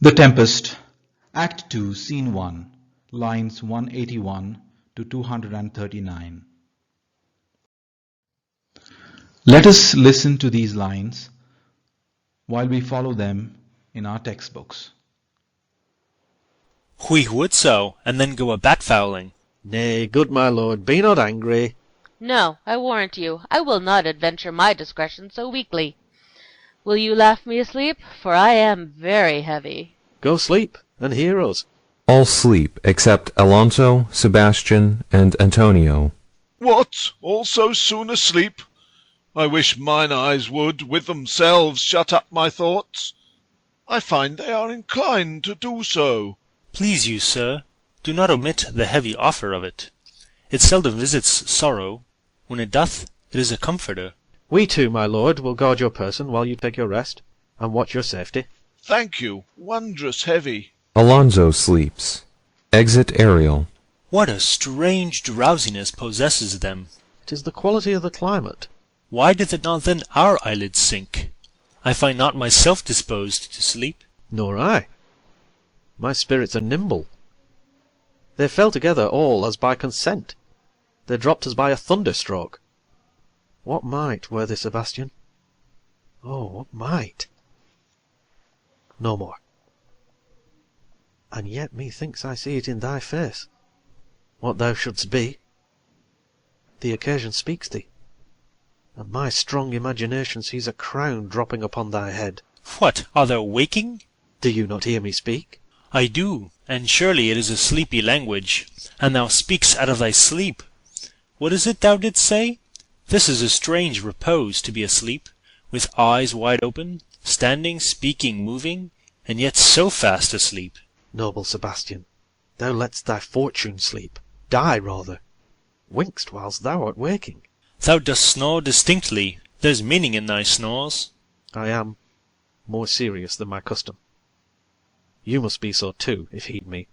The Tempest, Act 2, Scene 1, lines 181 to 239. Let us listen to these lines while we follow them in our textbooks. We would so, and then go a bat-fowling. Nay, good my lord, be not angry. No, I warrant you, I will not adventure my discretion so weakly. Will you laugh me asleep? For I am very heavy. Go sleep, and hear us. All sleep except Alonso, Sebastian, and Antonio. What, all so soon asleep? I wish mine eyes would, with themselves, shut up my thoughts. I find they are inclined to do so. Please you, sir, do not omit the heavy offer of it. It seldom visits sorrow. When it doth, it is a comforter. We too, my lord, will guard your person while you take your rest, and watch your safety. Thank you, wondrous heavy. Alonso sleeps. Exit Ariel. What a strange drowsiness possesses them! It is the quality of the climate. Why doth it not then our eyelids sink? I find not myself disposed to sleep. Nor I. My spirits are nimble. They fell together all as by consent. They dropped as by a thunderstroke. What might, worthy Sebastian? Oh, what might? No more. And yet methinks I see it in thy face, what thou shouldst be. The occasion speaks thee, and my strong imagination sees a crown dropping upon thy head. What, art thou waking? Do you not hear me speak? I do, and surely it is a sleepy language, and thou speakst out of thy sleep. What is it thou didst say? This is a strange repose, to be asleep, with eyes wide open, standing, speaking, moving, and yet so fast asleep. Noble Sebastian, thou lett'st thy fortune sleep, die rather, wink'st whilst thou art waking. Thou dost snore distinctly, there's meaning in thy snores. I am more serious than my custom. You must be so too, if heed me,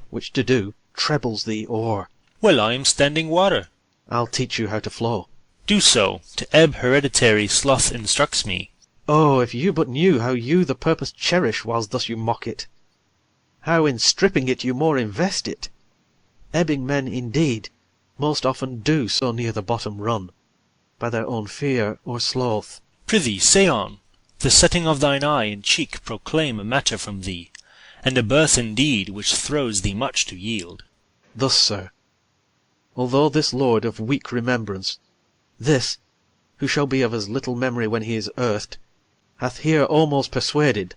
which to do trebles thee o'er. Well, I am standing water. I'll teach you how to flow. Do so, to ebb hereditary sloth instructs me. Oh, if you but knew how you the purpose cherish whilst thus you mock it, how in stripping it you more invest it. Ebbing men indeed most often do so near the bottom run, by their own fear or sloth. Prithee, say on. The setting of thine eye and cheek proclaim a matter from thee, and a birth indeed which throws thee much to yield. Thus, sir, although this lord of weak remembrance, this, who shall be of as little memory when he is earthed, hath here almost persuaded,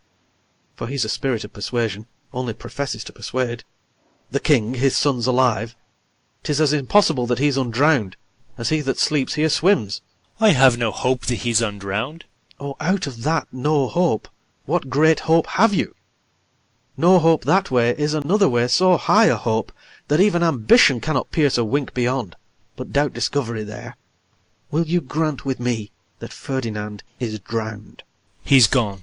for he's a spirit of persuasion, only professes to persuade, the king, his son's alive, 'tis as impossible that he's undrowned, as he that sleeps here swims. I have no hope that he's undrowned. Oh, out of that no hope, what great hope have you? No hope that way is another way so high a hope, that even ambition cannot pierce a wink beyond, but doubt discovery there. Will you grant with me that Ferdinand is drowned? He's gone.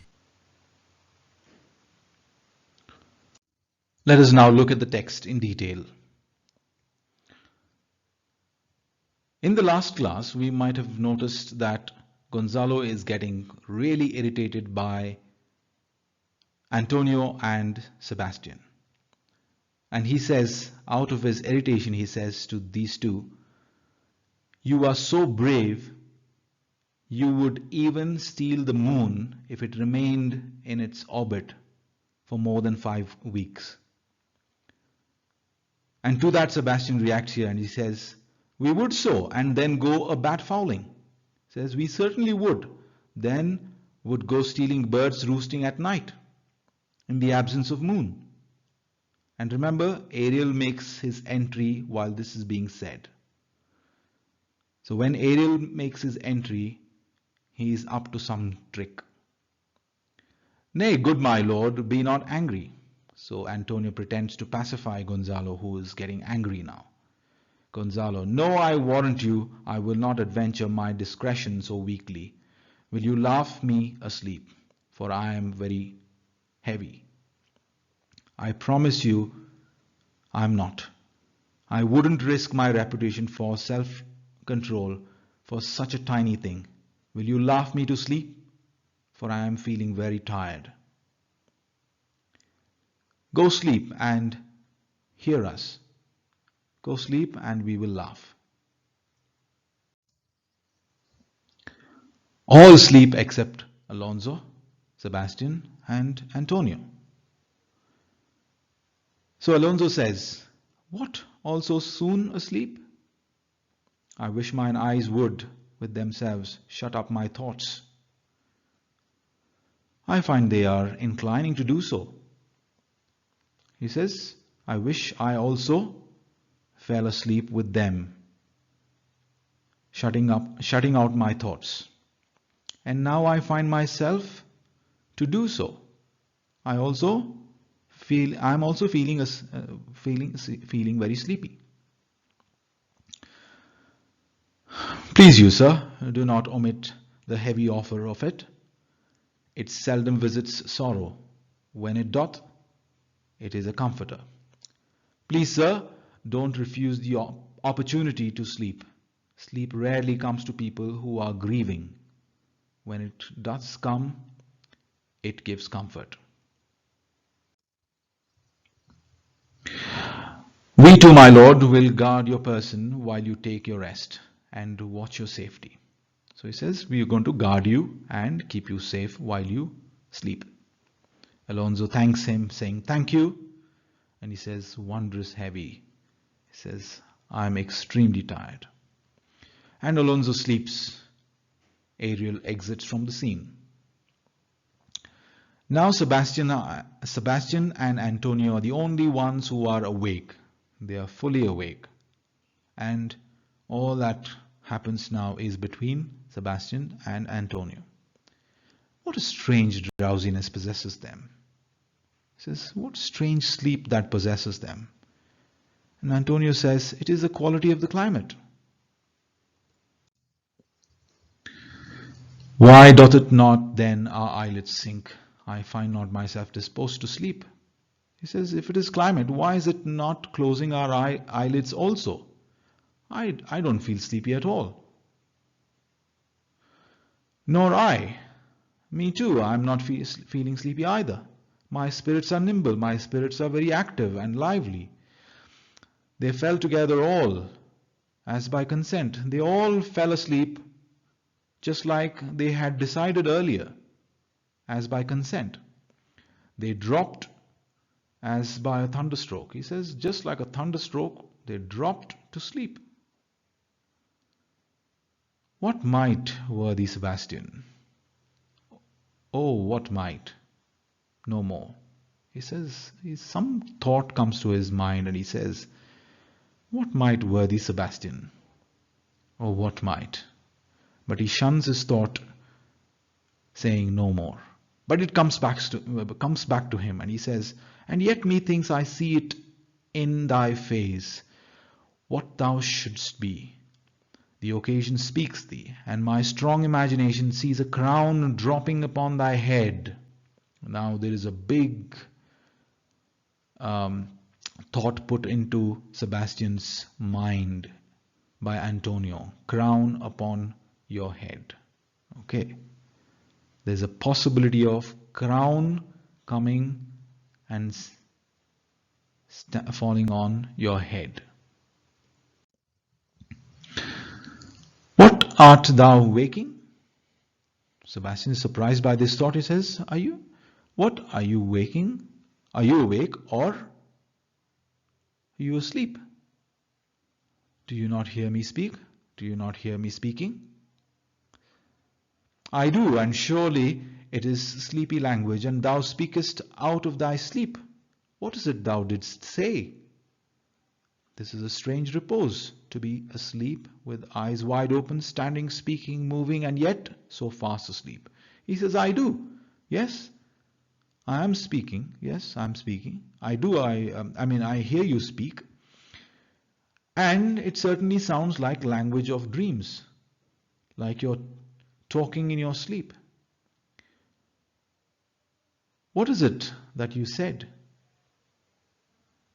Let us now look at the text in detail. In the last class, we might have noticed that Gonzalo is getting really irritated by Antonio and Sebastian. And he says, out of his irritation, he says to these two, "You are so brave, you would even steal the moon if it remained in its orbit for more than 5 weeks. And to that Sebastian reacts here and he says, "We would so, and then go a bat fowling." Says, "We certainly would, then would go stealing birds roosting at night in the absence of moon." And remember, Ariel makes his entry while this is being said. So when Ariel makes his entry, he is up to some trick. "Nay, good my lord, be not angry." So Antonio pretends to pacify Gonzalo, who is getting angry now. Gonzalo, "No, I warrant you, I will not adventure my discretion so weakly. Will you laugh me asleep? For I am very heavy. I promise you I am not. I wouldn't risk my reputation for self-control for such a tiny thing. Will you laugh me to sleep? For I am feeling very tired." Go sleep and hear us. Go sleep and we will laugh. All sleep except Alonso, Sebastian, and Antonio. So Alonso says, "What, also soon asleep? I wish mine eyes would, with themselves, shut up my thoughts. I find they are inclining to do so." He says, "I wish I also fell asleep with them, shutting out my thoughts. And now I find myself to do so. I'm also feeling very sleepy. Please you, sir, do not omit the heavy offer of it. It seldom visits sorrow. When it doth, it is a comforter. Please, sir, don't refuse the opportunity to sleep. Sleep rarely comes to people who are grieving. When it does come, it gives comfort." "We too, my lord, will guard your person while you take your rest and watch your safety." So he says, "We are going to guard you and keep you safe while you sleep." Alonso thanks him, saying, "Thank you." And he says, "Wondrous heavy." He says, "I'm extremely tired." And Alonso sleeps. Ariel exits from the scene. Now Sebastian and Antonio are the only ones who are awake. They are fully awake. And all that happens now is between Sebastian and Antonio. What a strange drowsiness possesses them. He says, "What strange sleep that possesses them." And Antonio says, "It is the quality of the climate." "Why doth it not then our eyelids sink? I find not myself disposed to sleep." He says, "If it is climate, why is it not closing our eyelids also? I don't feel sleepy at all." "Nor I. Me too, I'm not feeling sleepy either. My spirits are nimble, my spirits are very active and lively. They fell together all, as by consent. They all fell asleep, just like they had decided earlier, as by consent. They dropped as by a thunderstroke." He says, just like a thunderstroke, they dropped to sleep. "What might, worthy Sebastian? Oh, what might? No more." He says, some thought comes to his mind and he says, "What might, worthy Sebastian? Oh, what might?" But he shuns his thought, saying no more. But it comes back to him, and he says, "And yet methinks I see it in thy face, what thou shouldst be. The occasion speaks thee, and my strong imagination sees a crown dropping upon thy head." Now there is a big thought put into Sebastian's mind by Antonio. Crown upon your head. Okay. There's a possibility of crown coming and falling on your head. "What, art thou waking?" Sebastian is surprised by this thought. He says, "What, are you waking? Are you awake or are you asleep? Do you not hear me speak? Do you not hear me speaking?" "I do, and surely it is sleepy language, and thou speakest out of thy sleep. What is it thou didst say? This is a strange repose, to be asleep with eyes wide open, standing, speaking, moving, and yet so fast asleep." He says, "I do. Yes, I am speaking. Yes, I am speaking. I do. I hear you speak. And it certainly sounds like language of dreams, like you're talking in your sleep. What is it that you said?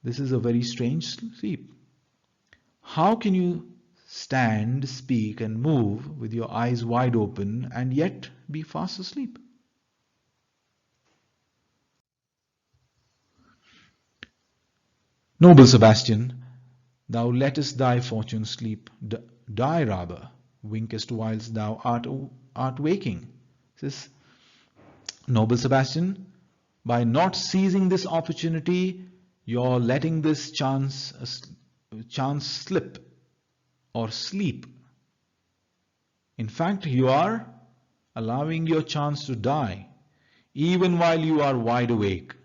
This is a very strange sleep. How can you stand, speak, and move with your eyes wide open and yet be fast asleep?" Noble Sebastian, thou lettest thy fortune sleep, die rather, winkest whilst thou art waking. Says, Noble Sebastian, by not seizing this opportunity, you're letting this chance slip or sleep. In fact, you are allowing your chance to die, even while you are wide awake.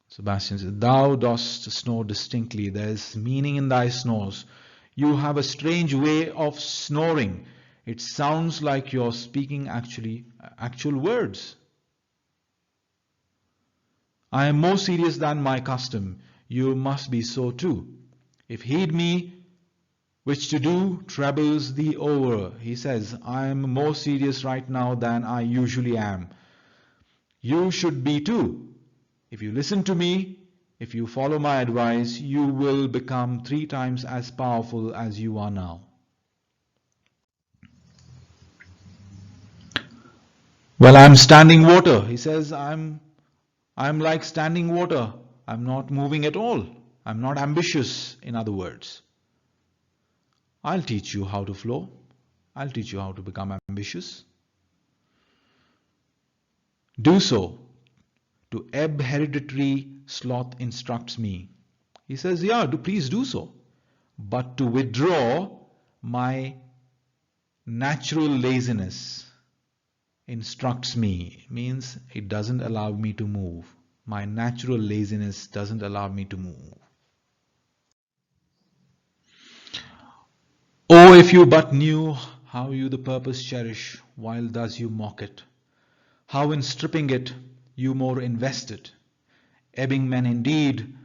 Sebastian says, thou dost snore distinctly. There is meaning in thy snores. You have a strange way of snoring. It sounds like you're speaking actual words. I am more serious than my custom. You must be so too. If heed me, which to do troubles thee over. He says, I am more serious right now than I usually am. You should be too. If you listen to me, if you follow my advice, you will become 3 times as powerful as you are now. Well, I'm standing water. He says, I'm like standing water. I'm not moving at all. I'm not ambitious, in other words. I'll teach you how to flow. I'll teach you how to become ambitious. Do so. To ebb hereditary sloth instructs me. He says, yeah, please do so. But to withdraw my natural laziness instructs me. Means it doesn't allow me to move. My natural laziness doesn't allow me to move. Oh, if you but knew how you the purpose cherish, while thus you mock it, how in stripping it you more invest it. Ebbing men indeed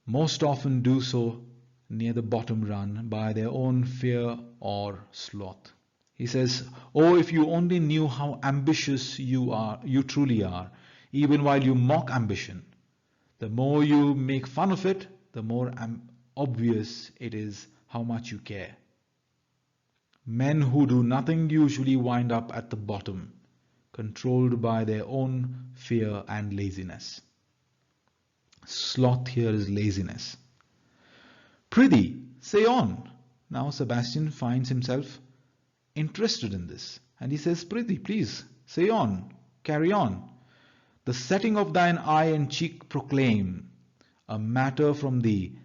most often do so near the bottom run by their own fear or sloth. He says, oh, if you only knew how ambitious you truly are, even while you mock ambition. The more you make fun of it, the more obvious it is how much you care. Men who do nothing usually wind up at the bottom, controlled by their own fear and laziness. Sloth here is laziness. Prithee, say on. Now Sebastian finds himself interested in this. And he says, prithee, please, say on, carry on. The setting of thine eye and cheek proclaim a matter from thee,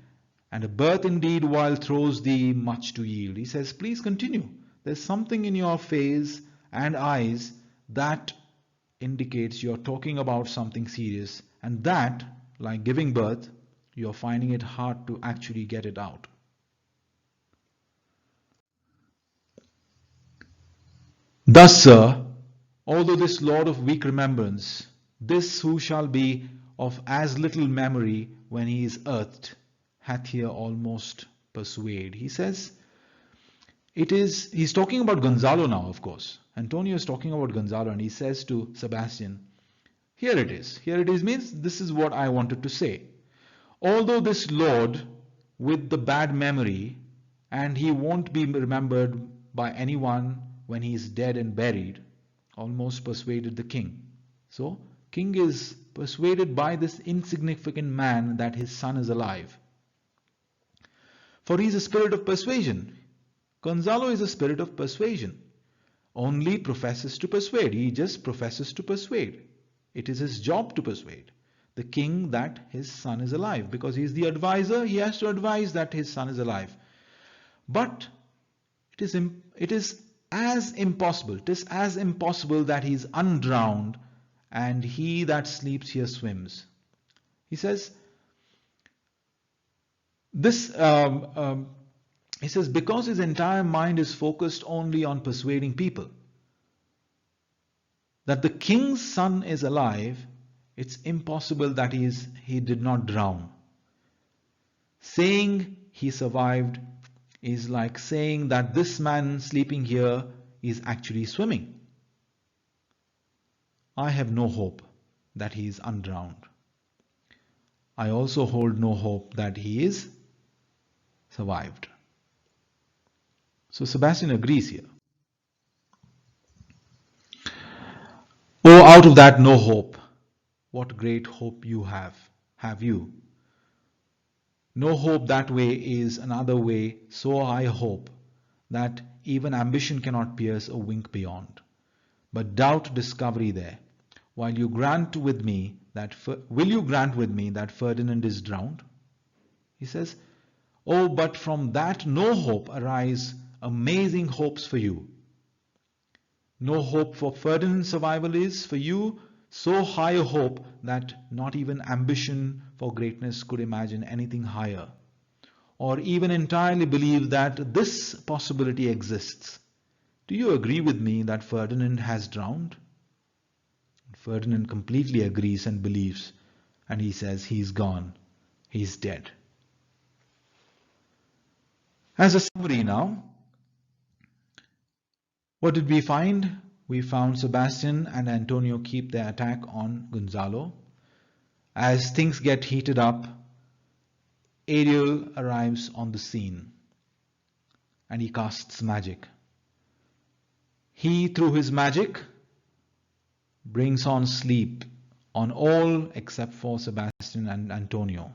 and a birth indeed while throws thee much to yield. He says, please continue. There's something in your face and eyes that indicates you're talking about something serious, and that, like giving birth, you're finding it hard to actually get it out. Thus, sir, although this Lord of weak remembrance, this who shall be of as little memory when he is earthed, hath here almost persuade. He says, he's talking about Gonzalo now, of course. Antonio is talking about Gonzalo, and he says to Sebastian, here it is. Here it is means this is what I wanted to say. Although this Lord with the bad memory, and he won't be remembered by anyone when he is dead and buried, almost persuaded the king. So, king is persuaded by this insignificant man that his son is alive. For he is a spirit of persuasion. Gonzalo is a spirit of persuasion. Only professes to persuade. He just professes to persuade. It is his job to persuade the king that his son is alive. Because he is the advisor, he has to advise that his son is alive. But it is as impossible that he is undrowned, and he that sleeps here swims. He says, because his entire mind is focused only on persuading people that the king's son is alive, it's impossible that he did not drown. Saying he survived is like saying that this man sleeping here is actually swimming. I have no hope that he is undrowned. I also hold no hope that he is survived. So Sebastian agrees here. Oh, out of that no hope, what great hope you have. have you. No hope that way is another way, so I hope that even ambition cannot pierce a wink beyond. But doubt discovery there. Will you grant with me that Ferdinand is drowned? He says, oh, but from that no hope arise amazing hopes for you. No hope for Ferdinand's survival is for you so high a hope that not even ambition for greatness could imagine anything higher, or even entirely believe that this possibility exists. Do you agree with me that Ferdinand has drowned? Ferdinand completely agrees and believes, and he says he's gone, he's dead. As a summary now, what did we find? We found Sebastian and Antonio keep their attack on Gonzalo. As things get heated up, Ariel arrives on the scene and he casts magic. He, through his magic, brings on sleep on all except for Sebastian and Antonio.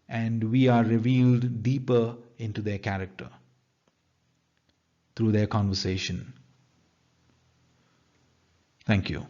And we are revealed deeper into their character through their conversation. Thank you.